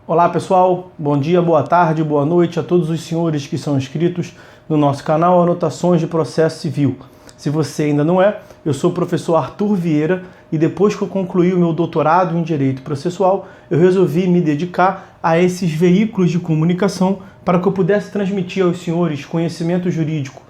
Olá pessoal, bom dia, boa tarde, boa noite a todos os senhores que são inscritos no nosso canal Anotações de Processo Civil. Se você ainda não é, eu sou o professor Arthur Vieira e depois que eu concluí o meu doutorado em Direito Processual, eu resolvi me dedicar a esses veículos de comunicação para que eu pudesse transmitir aos senhores conhecimento jurídico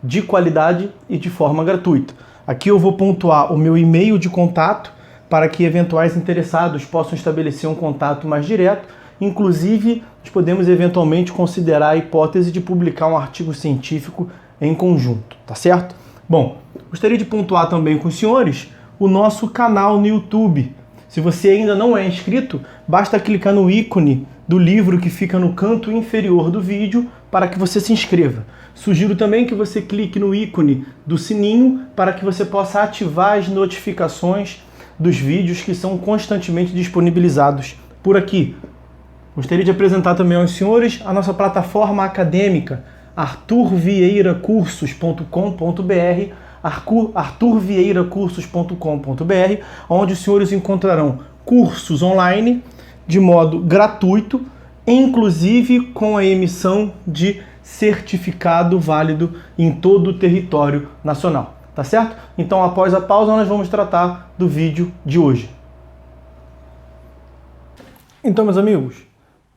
de qualidade e de forma gratuita. Aqui eu vou pontuar o meu e-mail de contato para que eventuais interessados possam estabelecer um contato mais direto. Inclusive, nós podemos eventualmente considerar a hipótese de publicar um artigo científico em conjunto, tá certo? Bom, gostaria de pontuar também com os senhores o nosso canal no YouTube. Se você ainda não é inscrito, basta clicar no ícone do livro que fica no canto inferior do vídeo para que você se inscreva. Sugiro também que você clique no ícone do sininho para que você possa ativar as notificações dos vídeos que são constantemente disponibilizados por aqui. Gostaria de apresentar também aos senhores a nossa plataforma acadêmica, arturvieiracursos.com.br, arturvieiracursos.com.br, onde os senhores encontrarão cursos online de modo gratuito, inclusive com a emissão de certificado válido em todo o território nacional. Tá certo? Então, após a pausa, nós vamos tratar do vídeo de hoje. Então, meus amigos,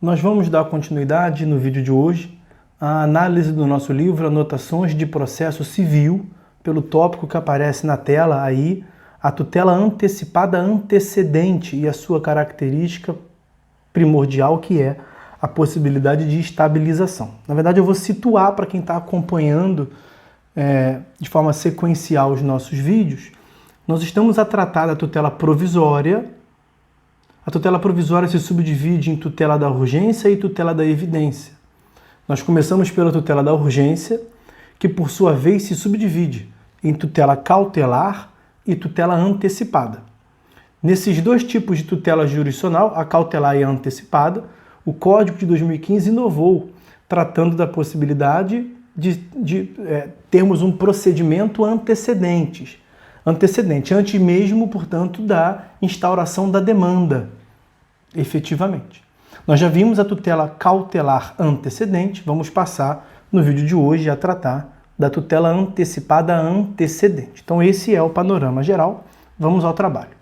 nós vamos dar continuidade no vídeo de hoje à análise do nosso livro Anotações de Processo Civil, pelo tópico que aparece na tela aí, a tutela antecipada antecedente e a sua característica primordial, que é a possibilidade de estabilização. Na verdade, eu vou situar para quem está acompanhando de forma sequencial os nossos vídeos. Nós estamos a tratar da tutela provisória. A tutela provisória se subdivide em tutela da urgência e tutela da evidência. Nós começamos pela tutela da urgência, que por sua vez se subdivide em tutela cautelar e tutela antecipada. Nesses dois tipos de tutela jurisdicional, a cautelar e a antecipada, o Código de 2015 inovou, tratando da possibilidade de termos um procedimento antecedente, antes mesmo, portanto, da instauração da demanda, efetivamente. Nós já vimos a tutela cautelar antecedente, vamos passar no vídeo de hoje a tratar da tutela antecipada antecedente. Então esse é o panorama geral, vamos ao trabalho.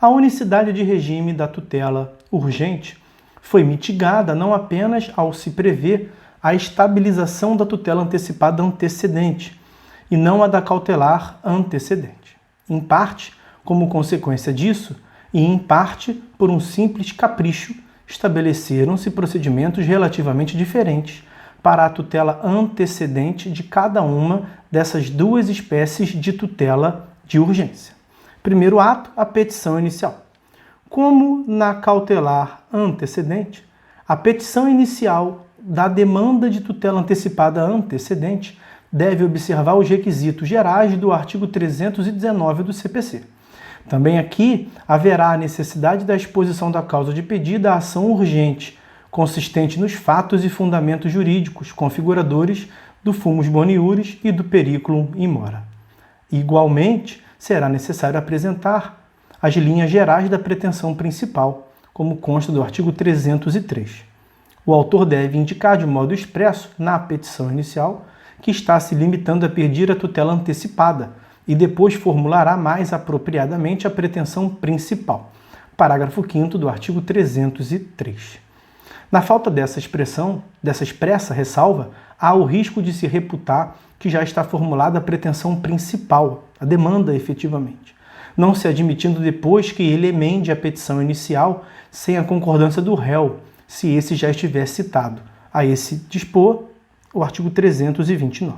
A unicidade de regime da tutela urgente foi mitigada não apenas ao se prever a estabilização da tutela antecipada antecedente e não a da cautelar antecedente. Em parte, como consequência disso, e em parte por um simples capricho, estabeleceram-se procedimentos relativamente diferentes para a tutela antecedente de cada uma dessas duas espécies de tutela de urgência. Primeiro ato, a petição inicial. Como na cautelar antecedente, a petição inicial da demanda de tutela antecipada antecedente deve observar os requisitos gerais do artigo 319 do CPC. Também aqui haverá a necessidade da exposição da causa de pedida à ação urgente, consistente nos fatos e fundamentos jurídicos configuradores do fumus boniuris e do periculum in mora. Igualmente, será necessário apresentar as linhas gerais da pretensão principal, como consta do artigo 303. O autor deve indicar de modo expresso, na petição inicial, que está se limitando a pedir a tutela antecipada e depois formulará mais apropriadamente a pretensão principal. Parágrafo 5º do artigo 303. Na falta dessa expressa ressalva, há o risco de se reputar que já está formulada a pretensão principal, a demanda efetivamente, não se admitindo depois que ele emende a petição inicial sem a concordância do réu, se esse já estiver citado. A esse dispor o artigo 329.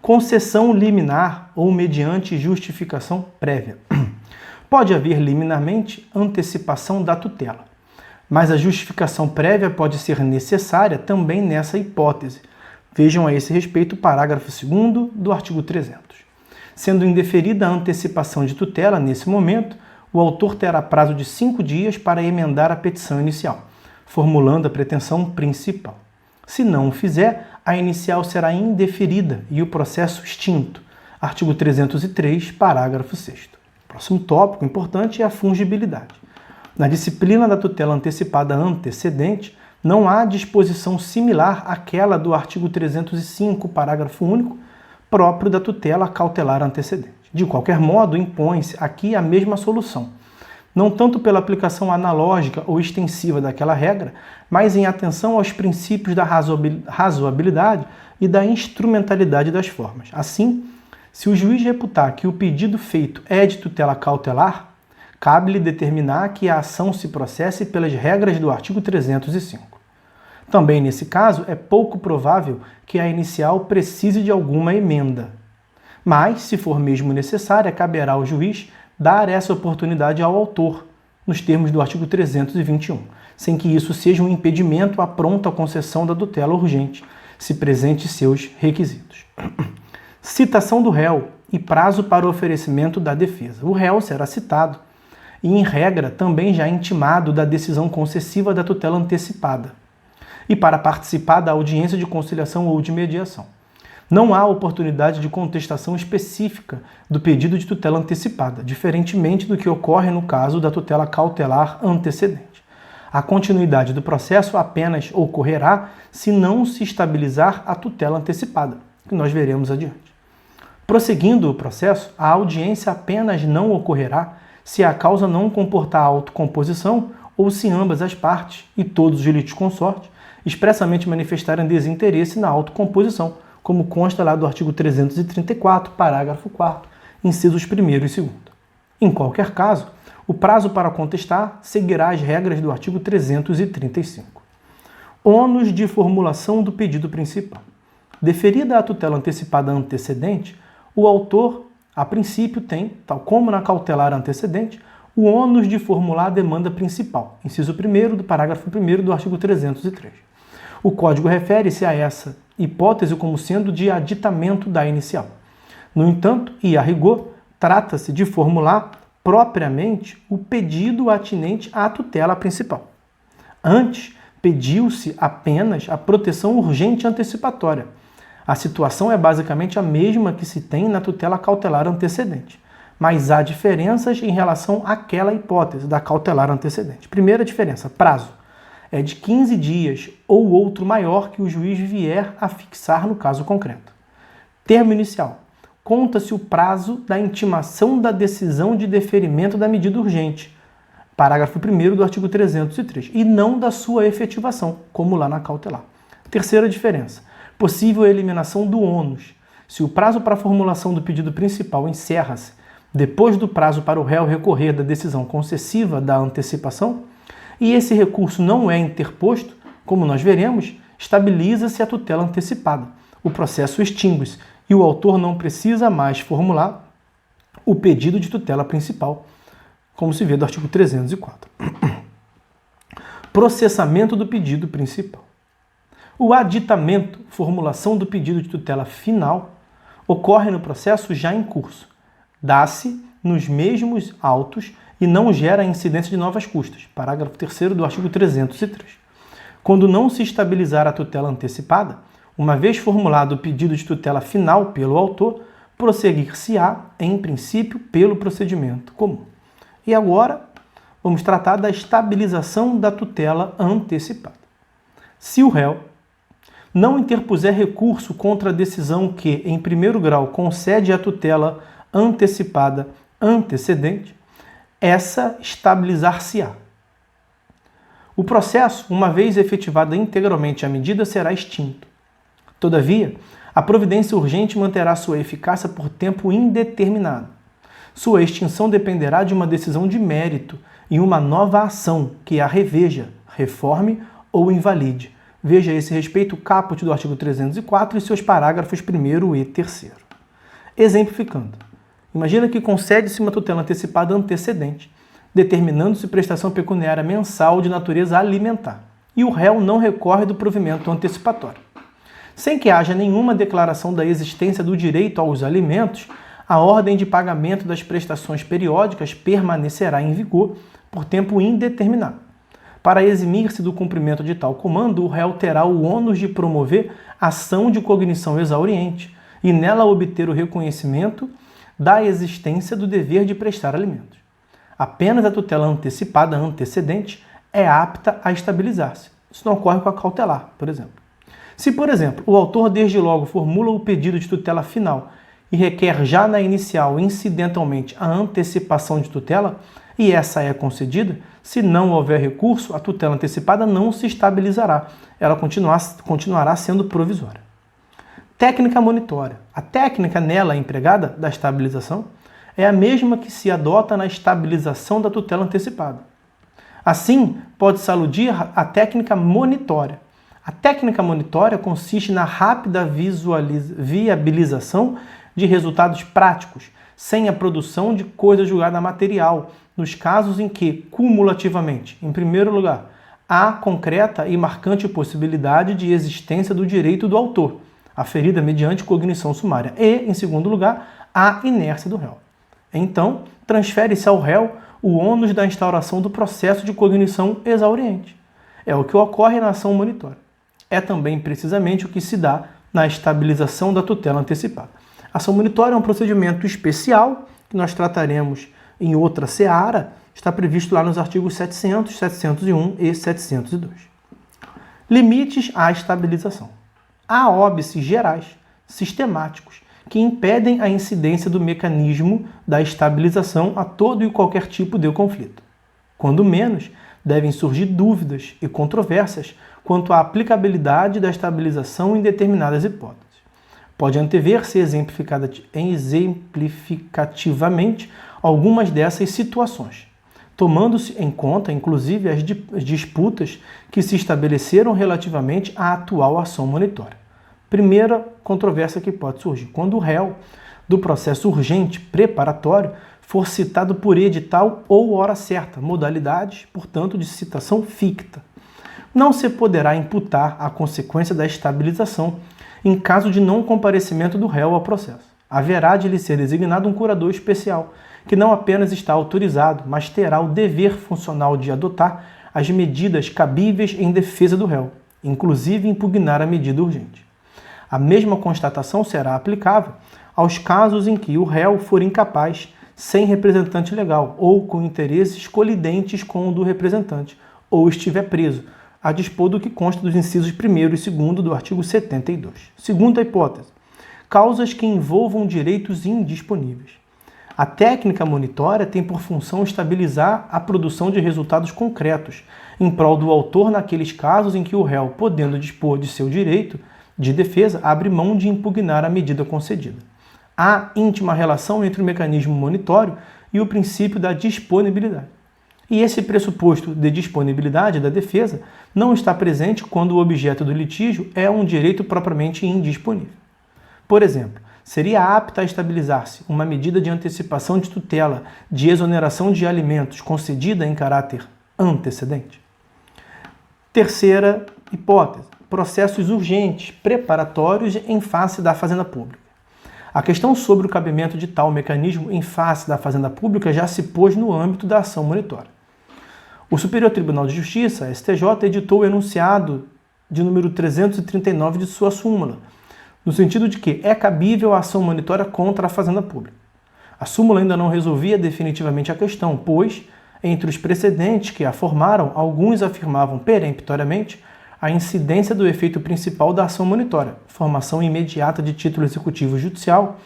Concessão liminar ou mediante justificação prévia. Pode haver liminarmente antecipação da tutela, mas a justificação prévia pode ser necessária também nessa hipótese. Vejam a esse respeito o parágrafo 2º do artigo 300. Sendo indeferida a antecipação de tutela, nesse momento, o autor terá prazo de 5 dias para emendar a petição inicial, formulando a pretensão principal. Se não o fizer, a inicial será indeferida e o processo extinto. Artigo 303, parágrafo 6º. Próximo tópico importante é a fungibilidade. Na disciplina da tutela antecipada antecedente, não há disposição similar àquela do artigo 305, parágrafo único, próprio da tutela cautelar antecedente. De qualquer modo, impõe-se aqui a mesma solução, não tanto pela aplicação analógica ou extensiva daquela regra, mas em atenção aos princípios da razoabilidade e da instrumentalidade das formas. Assim, se o juiz reputar que o pedido feito é de tutela cautelar, cabe-lhe determinar que a ação se processe pelas regras do artigo 305. Também nesse caso, é pouco provável que a inicial precise de alguma emenda. Mas, se for mesmo necessária, caberá ao juiz dar essa oportunidade ao autor, nos termos do artigo 321, sem que isso seja um impedimento à pronta concessão da tutela urgente, se presente seus requisitos. Citação do réu e prazo para o oferecimento da defesa. O réu será citado e, em regra, também já intimado da decisão concessiva da tutela antecipada e para participar da audiência de conciliação ou de mediação. Não há oportunidade de contestação específica do pedido de tutela antecipada, diferentemente do que ocorre no caso da tutela cautelar antecedente. A continuidade do processo apenas ocorrerá se não se estabilizar a tutela antecipada, que nós veremos adiante. Prosseguindo o processo, a audiência apenas não ocorrerá se a causa não comportar autocomposição ou se ambas as partes e todos os litisconsortes expressamente manifestarem desinteresse na autocomposição, como consta lá do artigo 334, parágrafo 4º, incisos 1º e 2º. Em qualquer caso, o prazo para contestar seguirá as regras do artigo 335. Ônus de formulação do pedido principal. Deferida a tutela antecipada antecedente, o autor, a princípio, tem, tal como na cautelar antecedente, o ônus de formular a demanda principal, inciso 1º do parágrafo 1º do artigo 303. O Código refere-se a essa hipótese como sendo de aditamento da inicial. No entanto, e a rigor, trata-se de formular propriamente o pedido atinente à tutela principal. Antes, pediu-se apenas a proteção urgente antecipatória. A situação é basicamente a mesma que se tem na tutela cautelar antecedente, mas há diferenças em relação àquela hipótese da cautelar antecedente. Primeira diferença, prazo. É de 15 dias ou outro maior que o juiz vier a fixar no caso concreto. Termo inicial. Conta-se o prazo da intimação da decisão de deferimento da medida urgente, parágrafo 1º do artigo 303, e não da sua efetivação, como lá na cautelar. Terceira diferença. Possível eliminação do ônus. Se o prazo para a formulação do pedido principal encerra-se depois do prazo para o réu recorrer da decisão concessiva da antecipação, e esse recurso não é interposto, como nós veremos, estabiliza-se a tutela antecipada. O processo extingue-se e o autor não precisa mais formular o pedido de tutela principal, como se vê do artigo 304. Processamento do pedido principal. O aditamento, formulação do pedido de tutela final, ocorre no processo já em curso. Dá-se nos mesmos autos e não gera incidência de novas custas. Parágrafo 3º do artigo 303. Quando não se estabilizar a tutela antecipada, uma vez formulado o pedido de tutela final pelo autor, prosseguir-se-á, em princípio, pelo procedimento comum. E agora, vamos tratar da estabilização da tutela antecipada. Se o réu não interpuser recurso contra a decisão que, em primeiro grau, concede a tutela antecipada antecedente, essa estabilizar-se-á. O processo, uma vez efetivada integralmente a medida, será extinto. Todavia, a providência urgente manterá sua eficácia por tempo indeterminado. Sua extinção dependerá de uma decisão de mérito e uma nova ação que a reveja, reforme ou invalide. Veja a esse respeito o caput do artigo 304 e seus parágrafos 1º e 3º. Exemplificando. Imagina que concede-se uma tutela antecipada antecedente, determinando-se prestação pecuniária mensal de natureza alimentar, e o réu não recorre do provimento antecipatório. Sem que haja nenhuma declaração da existência do direito aos alimentos, a ordem de pagamento das prestações periódicas permanecerá em vigor por tempo indeterminado. Para eximir-se do cumprimento de tal comando, o réu terá o ônus de promover ação de cognição exauriente e nela obter o reconhecimento da existência do dever de prestar alimentos. Apenas a tutela antecipada antecedente é apta a estabilizar-se. Isso não ocorre com a cautelar, por exemplo. Se, por exemplo, o autor desde logo formula o pedido de tutela final e requer já na inicial, incidentalmente, a antecipação de tutela, e essa é concedida, se não houver recurso, a tutela antecipada não se estabilizará. Ela continuará sendo provisória. Técnica monitória. A técnica nela empregada, da estabilização, é a mesma que se adota na estabilização da tutela antecipada. Assim, pode-se aludir à técnica monitória. A técnica monitória consiste na rápida viabilização de resultados práticos, sem a produção de coisa julgada material, nos casos em que, cumulativamente, em primeiro lugar, há concreta e marcante possibilidade de existência do direito do autor, aferida mediante cognição sumária, e, em segundo lugar, há inércia do réu. Então, transfere-se ao réu o ônus da instauração do processo de cognição exauriente. É o que ocorre na ação monitória. É também precisamente o que se dá na estabilização da tutela antecipada. A ação monitória é um procedimento especial que nós trataremos em outra seara, está previsto lá nos artigos 700, 701 e 702. Limites à estabilização. Há óbices gerais, sistemáticos, que impedem a incidência do mecanismo da estabilização a todo e qualquer tipo de conflito. Quando menos, devem surgir dúvidas e controvérsias quanto à aplicabilidade da estabilização em determinadas hipóteses. Pode antever-se exemplificativamente algumas dessas situações, tomando-se em conta, inclusive, as disputas que se estabeleceram relativamente à atual ação monitória. Primeira controvérsia que pode surgir: quando o réu do processo urgente preparatório for citado por edital ou hora certa, modalidades, portanto, de citação ficta. Não se poderá imputar a consequência da estabilização em caso de não comparecimento do réu ao processo. Haverá de lhe ser designado um curador especial, que não apenas está autorizado, mas terá o dever funcional de adotar as medidas cabíveis em defesa do réu, inclusive impugnar a medida urgente. A mesma constatação será aplicável aos casos em que o réu for incapaz, sem representante legal, ou com interesses colidentes com o do representante, ou estiver preso, a dispor do que consta dos incisos 1º e 2º do artigo 72. Segunda hipótese: causas que envolvam direitos indisponíveis. A técnica monitória tem por função estabilizar a produção de resultados concretos, em prol do autor naqueles casos em que o réu, podendo dispor de seu direito de defesa, abre mão de impugnar a medida concedida. Há íntima relação entre o mecanismo monitório e o princípio da disponibilidade. E esse pressuposto de disponibilidade da defesa não está presente quando o objeto do litígio é um direito propriamente indisponível. Por exemplo, seria apta a estabilizar-se uma medida de antecipação de tutela de exoneração de alimentos concedida em caráter antecedente? Terceira hipótese: processos urgentes, preparatórios em face da Fazenda Pública. A questão sobre o cabimento de tal mecanismo em face da Fazenda Pública já se pôs no âmbito da ação monitória. O Superior Tribunal de Justiça, STJ, editou o enunciado de número 339 de sua súmula, no sentido de que é cabível a ação monitória contra a Fazenda Pública. A súmula ainda não resolvia definitivamente a questão, pois, entre os precedentes que a formaram, alguns afirmavam peremptoriamente a incidência do efeito principal da ação monitória, formação imediata de título executivo judicial,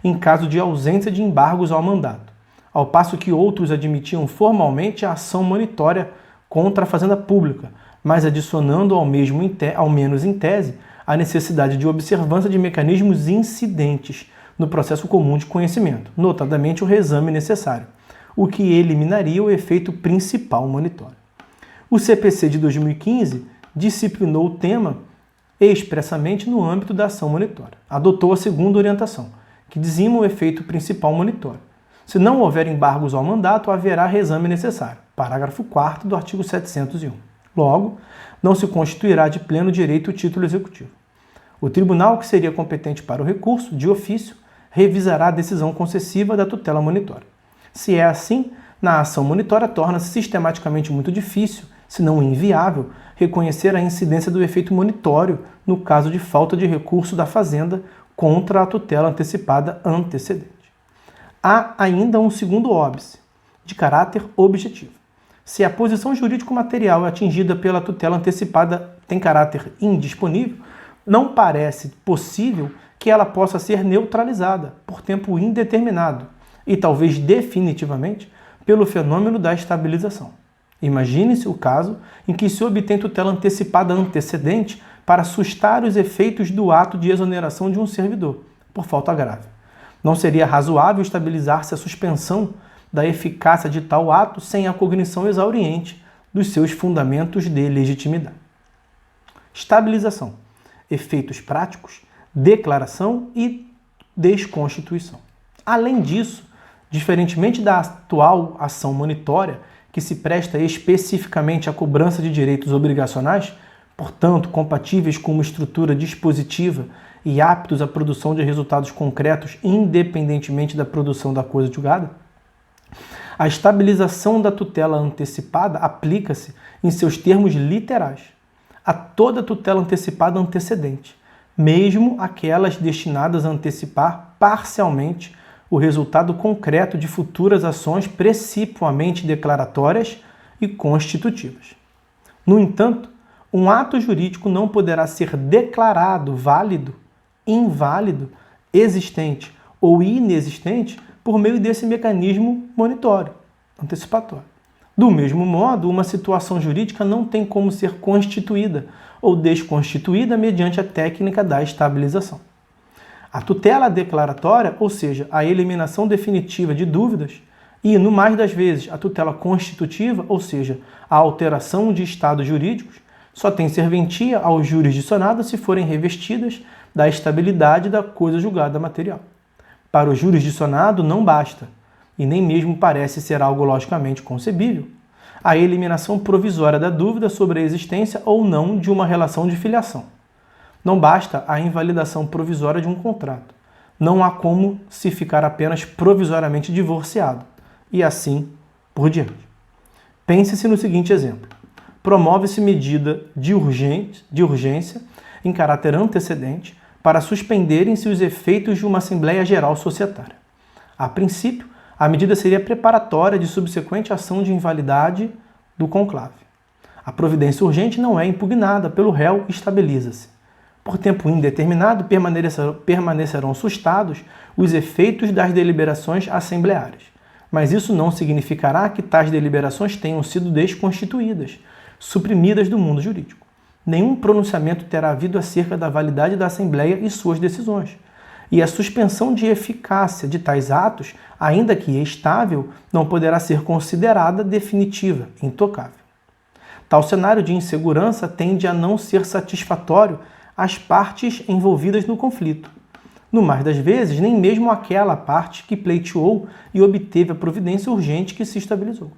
em caso de ausência de embargos ao mandato, ao passo que outros admitiam formalmente a ação monitória contra a Fazenda Pública, mas adicionando ao menos em tese a necessidade de observância de mecanismos incidentes no processo comum de conhecimento, notadamente o reexame necessário, o que eliminaria o efeito principal monitório. O CPC de 2015 disciplinou o tema expressamente no âmbito da ação monitória. Adotou a segunda orientação, que dizima o efeito principal monitório. Se não houver embargos ao mandato, haverá reexame necessário. Parágrafo 4º do artigo 701. Logo, não se constituirá de pleno direito o título executivo. O tribunal, que seria competente para o recurso, de ofício, revisará a decisão concessiva da tutela monitória. Se é assim, na ação monitória torna-se sistematicamente muito difícil, se não inviável, reconhecer a incidência do efeito monitório no caso de falta de recurso da Fazenda contra a tutela antecipada antecedente. Há ainda um segundo óbice. de caráter objetivo. Se a posição jurídico-material atingida pela tutela antecipada tem caráter indisponível, não parece possível que ela possa ser neutralizada por tempo indeterminado e talvez definitivamente pelo fenômeno da estabilização. Imagine-se o caso em que se obtém tutela antecipada antecedente para sustar os efeitos do ato de exoneração de um servidor, por falta grave. Não seria razoável estabilizar-se a suspensão da eficácia de tal ato sem a cognição exauriente dos seus fundamentos de legitimidade. Estabilização, efeitos práticos, declaração e desconstituição. Além disso, diferentemente da atual ação monitória, que se presta especificamente à cobrança de direitos obrigacionais, portanto, compatíveis com uma estrutura dispositiva e aptos à produção de resultados concretos independentemente da produção da coisa julgada, a estabilização da tutela antecipada aplica-se, em seus termos literais, a toda tutela antecipada antecedente, mesmo aquelas destinadas a antecipar parcialmente o resultado concreto de futuras ações precipuamente declaratórias e constitutivas. No entanto, um ato jurídico não poderá ser declarado válido, inválido, existente ou inexistente por meio desse mecanismo monitório, antecipatório. Do mesmo modo, uma situação jurídica não tem como ser constituída ou desconstituída mediante a técnica da estabilização. A tutela declaratória, ou seja, a eliminação definitiva de dúvidas, e, no mais das vezes, a tutela constitutiva, ou seja, a alteração de estados jurídicos, só tem serventia aos jurisdicionados se forem revestidas da estabilidade da coisa julgada material. Para o jurisdicionado não basta, e nem mesmo parece ser algo logicamente concebível, a eliminação provisória da dúvida sobre a existência ou não de uma relação de filiação. Não basta a invalidação provisória de um contrato. Não há como se ficar apenas provisoriamente divorciado. E assim por diante. Pense-se no seguinte exemplo. Promove-se medida de urgência em caráter antecedente para suspenderem-se os efeitos de uma Assembleia Geral Societária. A princípio, a medida seria preparatória de subsequente ação de invalidade do conclave. A providência urgente não é impugnada pelo réu e estabiliza-se. Por tempo indeterminado, permanecerão sustados os efeitos das deliberações assembleárias. Mas isso não significará que tais deliberações tenham sido desconstituídas, suprimidas do mundo jurídico. Nenhum pronunciamento terá havido acerca da validade da Assembleia e suas decisões. E a suspensão de eficácia de tais atos, ainda que estável, não poderá ser considerada definitiva, intocável. Tal cenário de insegurança tende a não ser satisfatório às partes envolvidas no conflito. No mais das vezes, nem mesmo aquela parte que pleiteou e obteve a providência urgente que se estabilizou.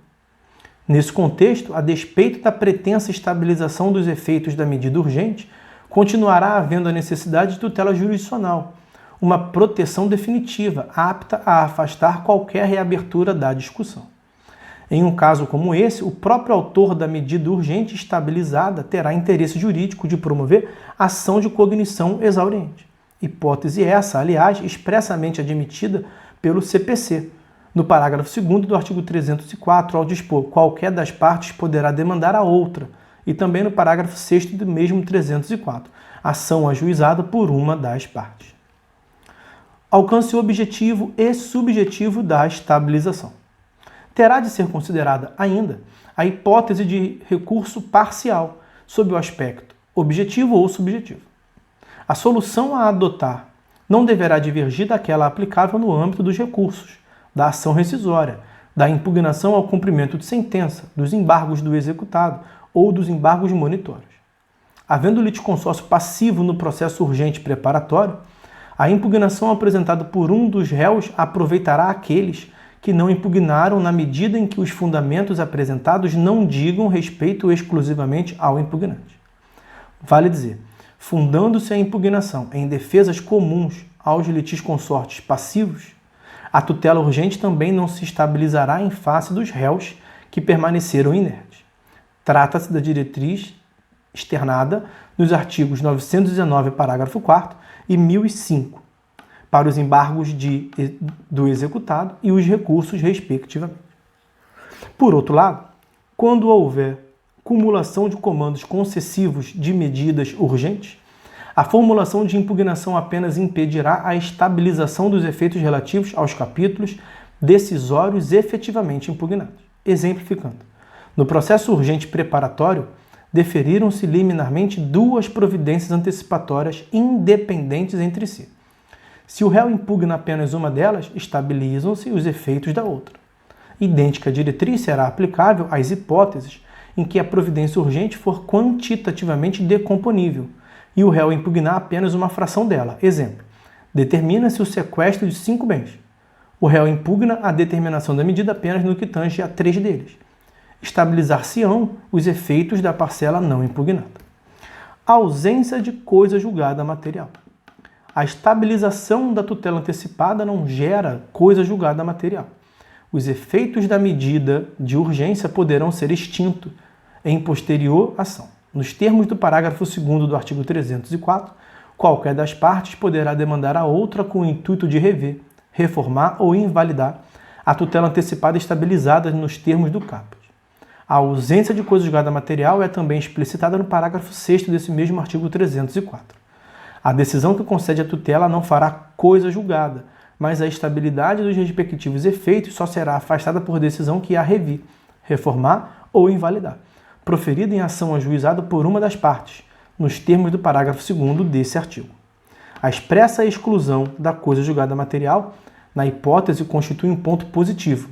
Nesse contexto, a despeito da pretensa estabilização dos efeitos da medida urgente, continuará havendo a necessidade de tutela jurisdicional, uma proteção definitiva, apta a afastar qualquer reabertura da discussão. Em um caso como esse, o próprio autor da medida urgente estabilizada terá interesse jurídico de promover ação de cognição exauriente. Hipótese essa, aliás, expressamente admitida pelo CPC, no parágrafo 2º do artigo 304, ao dispor qualquer das partes poderá demandar a outra, e também no parágrafo 6º do mesmo 304, ação ajuizada por uma das partes. Alcance objetivo e subjetivo da estabilização. Terá de ser considerada ainda a hipótese de recurso parcial, sob o aspecto objetivo ou subjetivo. A solução a adotar não deverá divergir daquela aplicável no âmbito dos recursos, da ação rescisória, da impugnação ao cumprimento de sentença, dos embargos do executado ou dos embargos monitórios. Havendo litisconsórcio passivo no processo urgente preparatório, a impugnação apresentada por um dos réus aproveitará aqueles que não impugnaram na medida em que os fundamentos apresentados não digam respeito exclusivamente ao impugnante. Vale dizer, fundando-se a impugnação em defesas comuns aos litisconsortes passivos, a tutela urgente também não se estabilizará em face dos réus que permaneceram inertes. Trata-se da diretriz externada nos artigos 919, parágrafo 4º e 1005, para os embargos do executado e os recursos, respectivamente. Por outro lado, quando houver cumulação de comandos concessivos de medidas urgentes, a formulação de impugnação apenas impedirá a estabilização dos efeitos relativos aos capítulos decisórios efetivamente impugnados. Exemplificando, no processo urgente preparatório, deferiram-se liminarmente duas providências antecipatórias independentes entre si. Se o réu impugna apenas uma delas, estabilizam-se os efeitos da outra. Idêntica diretriz será aplicável às hipóteses em que a providência urgente for quantitativamente decomponível e o réu impugnar apenas uma fração dela. Exemplo, determina-se o sequestro de 5 bens. O réu impugna a determinação da medida apenas no que tange a 3 deles. Estabilizar-se-ão os efeitos da parcela não impugnada. A ausência de coisa julgada material. A estabilização da tutela antecipada não gera coisa julgada material. Os efeitos da medida de urgência poderão ser extintos em posterior ação. Nos termos do parágrafo 2º do artigo 304, qualquer das partes poderá demandar a outra com o intuito de rever, reformar ou invalidar a tutela antecipada estabilizada nos termos do caput. A ausência de coisa julgada material é também explicitada no parágrafo 6º desse mesmo artigo 304. A decisão que concede a tutela não fará coisa julgada, mas a estabilidade dos respectivos efeitos só será afastada por decisão que a revir, reformar ou invalidar, proferida em ação ajuizada por uma das partes, nos termos do parágrafo 2º desse artigo. A expressa exclusão da coisa julgada material, na hipótese, constitui um ponto positivo.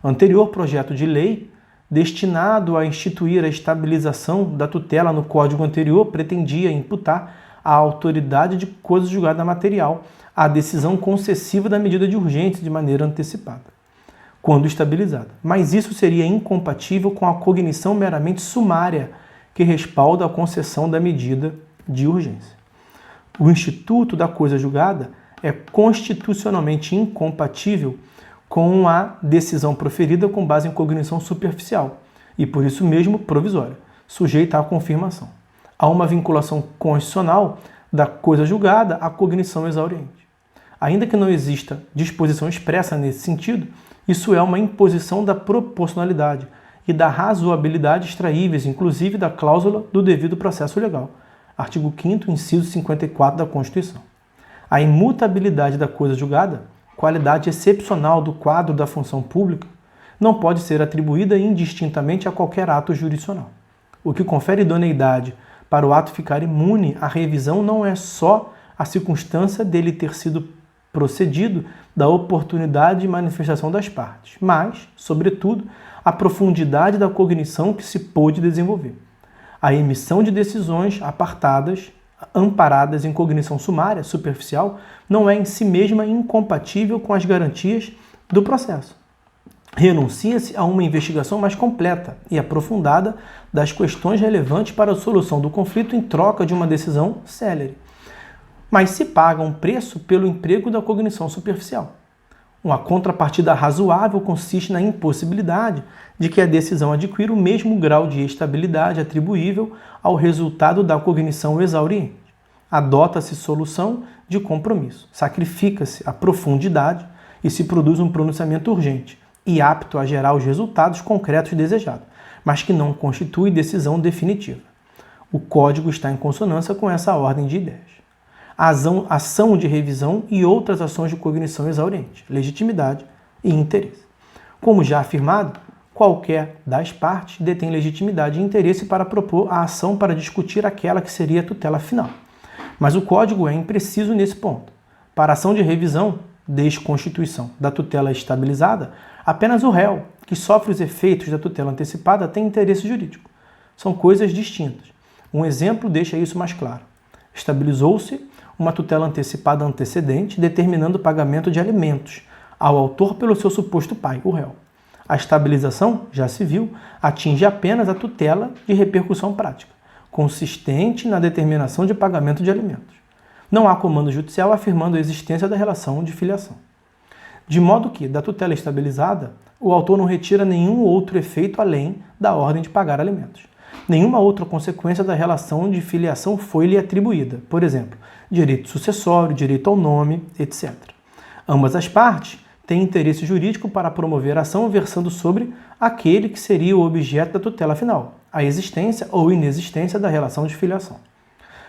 Anterior projeto de lei, destinado a instituir a estabilização da tutela no Código anterior, pretendia imputar à autoridade de coisa julgada material a decisão concessiva da medida de urgência de maneira antecipada, quando estabilizada. Mas isso seria incompatível com a cognição meramente sumária que respalda a concessão da medida de urgência. O instituto da coisa julgada é constitucionalmente incompatível com a decisão proferida com base em cognição superficial e, por isso mesmo, provisória, sujeita à confirmação. Há uma vinculação constitucional da coisa julgada à cognição exauriente. Ainda que não exista disposição expressa nesse sentido, isso é uma imposição da proporcionalidade e da razoabilidade extraíveis, inclusive da cláusula do devido processo legal, artigo 5º, inciso 54 da Constituição. A imutabilidade da coisa julgada, qualidade excepcional do quadro da função pública, não pode ser atribuída indistintamente a qualquer ato jurisdicional. O que confere idoneidade para o ato ficar imune à revisão não é só a circunstância dele ter sido procedido da oportunidade de manifestação das partes, mas, sobretudo, a profundidade da cognição que se pôde desenvolver. A emissão de decisões apartadas, amparadas em cognição sumária, superficial, não é em si mesma incompatível com as garantias do processo. Renuncia-se a uma investigação mais completa e aprofundada das questões relevantes para a solução do conflito em troca de uma decisão célere. Mas se paga um preço pelo emprego da cognição superficial. Uma contrapartida razoável consiste na impossibilidade de que a decisão adquira o mesmo grau de estabilidade atribuível ao resultado da cognição exauriente. Adota-se solução de compromisso, sacrifica-se a profundidade e se produz um pronunciamento urgente e apto a gerar os resultados concretos desejados, mas que não constitui decisão definitiva. O Código está em consonância com essa ordem de ideias. Ação de revisão e outras ações de cognição exauriente, legitimidade e interesse. Como já afirmado, qualquer das partes detém legitimidade e interesse para propor a ação para discutir aquela que seria a tutela final. Mas o Código é impreciso nesse ponto. Para a ação de revisão, desconstituição da tutela estabilizada, apenas o réu, que sofre os efeitos da tutela antecipada, tem interesse jurídico. São coisas distintas. Um exemplo deixa isso mais claro. Estabilizou-se uma tutela antecipada antecedente, determinando o pagamento de alimentos ao autor pelo seu suposto pai, o réu. A estabilização, já se viu, atinge apenas a tutela de repercussão prática, consistente na determinação de pagamento de alimentos. Não há comando judicial afirmando a existência da relação de filiação. De modo que, da tutela estabilizada, o autor não retira nenhum outro efeito além da ordem de pagar alimentos. Nenhuma outra consequência da relação de filiação foi-lhe atribuída, por exemplo, direito sucessório, direito ao nome, etc. Ambas as partes tem interesse jurídico para promover ação versando sobre aquele que seria o objeto da tutela final, a existência ou inexistência da relação de filiação.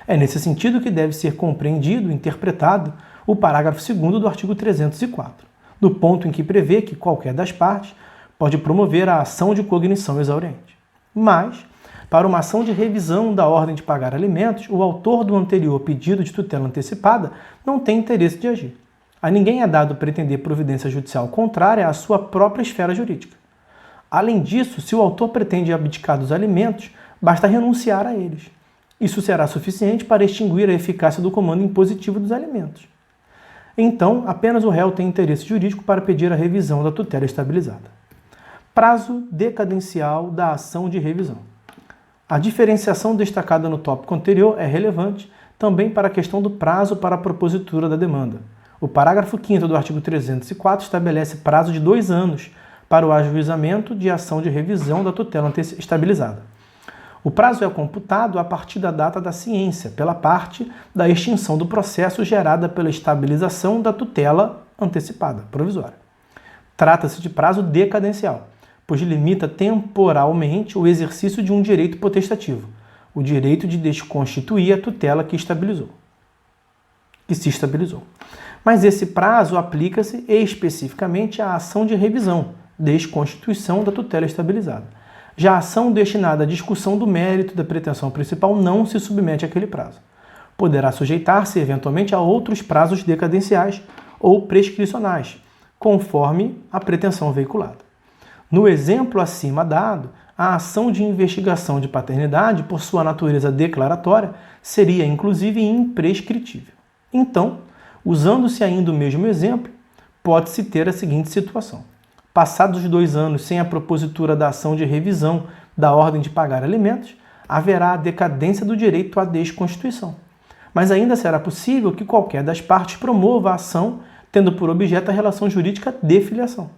É nesse sentido que deve ser compreendido e interpretado o parágrafo 2º do artigo 304, no ponto em que prevê que qualquer das partes pode promover a ação de cognição exauriente. Mas, para uma ação de revisão da ordem de pagar alimentos, o autor do anterior pedido de tutela antecipada não tem interesse de agir. A ninguém é dado pretender providência judicial contrária à sua própria esfera jurídica. Além disso, se o autor pretende abdicar dos alimentos, basta renunciar a eles. Isso será suficiente para extinguir a eficácia do comando impositivo dos alimentos. Então, apenas o réu tem interesse jurídico para pedir a revisão da tutela estabilizada. Prazo decadencial da ação de revisão. A diferenciação destacada no tópico anterior é relevante também para a questão do prazo para a propositura da demanda. O parágrafo 5º do artigo 304 estabelece prazo de 2 anos para o ajuizamento de ação de revisão da tutela estabilizada. O prazo é computado a partir da data da ciência, pela parte da extinção do processo gerada pela estabilização da tutela antecipada, provisória. Trata-se de prazo decadencial, pois limita temporalmente o exercício de um direito potestativo, o direito de desconstituir a tutela que se estabilizou. Mas esse prazo aplica-se especificamente à ação de revisão, desconstituição da tutela estabilizada. Já a ação destinada à discussão do mérito da pretensão principal não se submete àquele prazo. Poderá sujeitar-se eventualmente a outros prazos decadenciais ou prescricionais, conforme a pretensão veiculada. No exemplo acima dado, a ação de investigação de paternidade, por sua natureza declaratória, seria inclusive imprescritível. Então, usando-se ainda o mesmo exemplo, pode-se ter a seguinte situação. Passados 2 anos sem a propositura da ação de revisão da ordem de pagar alimentos, haverá a decadência do direito à desconstituição. Mas ainda será possível que qualquer das partes promova a ação, tendo por objeto a relação jurídica de filiação.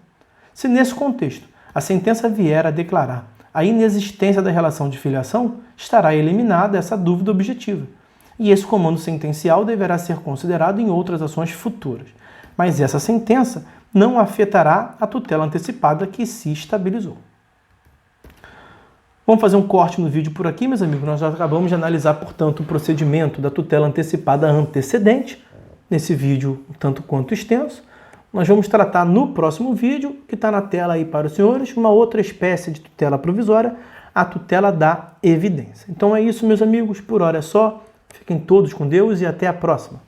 Se nesse contexto a sentença vier a declarar a inexistência da relação de filiação, estará eliminada essa dúvida objetiva, e esse comando sentencial deverá ser considerado em outras ações futuras. Mas essa sentença não afetará a tutela antecipada que se estabilizou. Vamos fazer um corte no vídeo por aqui, meus amigos. Nós já acabamos de analisar, portanto, o procedimento da tutela antecipada antecedente, nesse vídeo tanto quanto extenso. Nós vamos tratar no próximo vídeo, que está na tela aí para os senhores, uma outra espécie de tutela provisória, a tutela da evidência. Então é isso, meus amigos. Por hora é só. Fiquem todos com Deus e até a próxima.